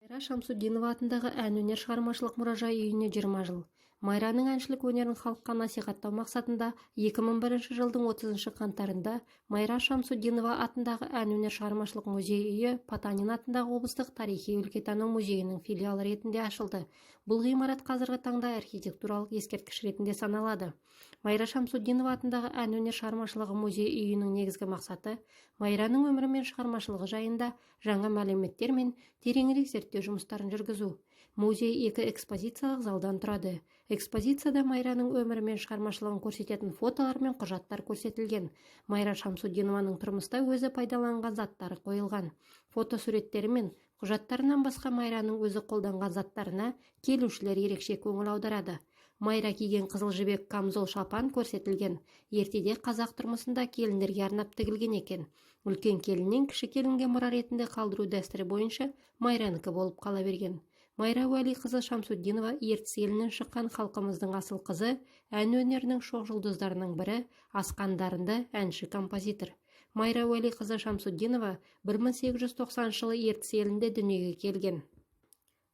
Майра Шамсутдинова атындағы ән-өнер шығармашылық мұражай үйіне 20 жыл. Майраның әншілік өнерін халыққа насихаттау мақсатында 2001 жылдың 30 қаңтарында Майра Шамсутдинова атындағы ән-өнер шығармашылық музей үйі Потанин атындағы облыстық тарихи-өлкетану музейінің филиалы ретінде ашылды. Бұл ғимарат қазіргі таңда архитектуралық ескерткіш ретінде саналады. Майра Шамсутдинова атындағы ән-өнер шығармашылығы музей үйінің негізгі мақсаты Майраның өмірі мен шығармашылығы жайында жаңа мәліметтер мен тереңірек зерттеу жұмыстарын жүргізу. Музей 2 экспозициялық залдан тұрады. Экспозицияда Майраның өмірі мен шығармашылығын көрсететін фотолар мен құжаттар көрсетілген. Майра Шамсутдинованың тұрмыста өзі пайдаланған заттары қойылған. Фотосуреттері мен құжаттарынан басқа Майраның өзі қолданған заттарына келушілер ерекше көңіл аударады. Майра киген қызыл жібек камзол шапан көрсетілген. Ертеде қазақ тұрмысында келіндерге арнап тігілген екен. Үлкен келіннен кіші келінге мұра ретінде қалдыру дәстүрі бойынша Майранікі болып қала берген. Майра Уәли қызы Шамсутдинова Ертіс елінен шыққан халқымыздың асыл қызы, ән өнерінің шоқ жұлдыздарының бірі, асқан дарынды әнші-композитор. Майра Уәли қызы Шамсутдинова 1890 жылы Ертіс елінде дүниеге келген.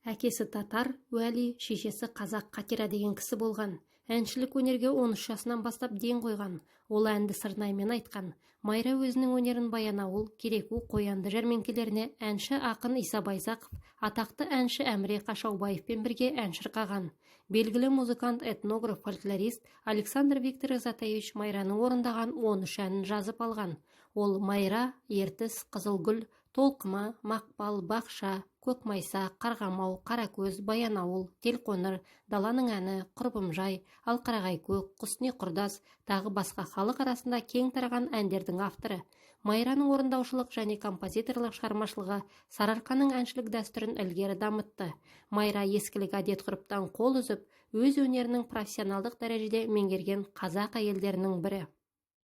Әкесі татар, Уәли, шешесі қазақ Қатира деген кісі болған. Әншілік өнерге 13 жасынан бастап ден қойған. Ол әнді сырнаймен айтқан. Майра өзінің өнерін Баянауыл, Кереку, Қоянды жәрмеңкелеріне әнші ақын Иса Байзақов, атақты әнші Әміре Қашаубаевпен бірге ән шырқаған. Белгілі музыкант, этнограф, фольклорист Александр Виктор Изатаевич Майраның орындаған 13 әнін жазып алған. Ол Майра, Ертіс, Қызылгүл, Толқыма, Мақпал, Бақша, Көкмайса, Қарғамау, Қаракөз, Баянауыл, Телқоңыр, Даланың әні, Құрбымжай, Алқарағай көк, Құсни құрдас, тағы басқа халық арасында кең тараған әндердің авторы. Майраның орындаушылық және композиторлық шығармашылығы Сарыарқаның әншілік дәстүрін ілгері дамытты. Майра ескілік әдет-ғұрыптан қол үзіп, өз өнерінің профессионалдық дәрежеде меңгерген қазақ әйелдерінің бірі.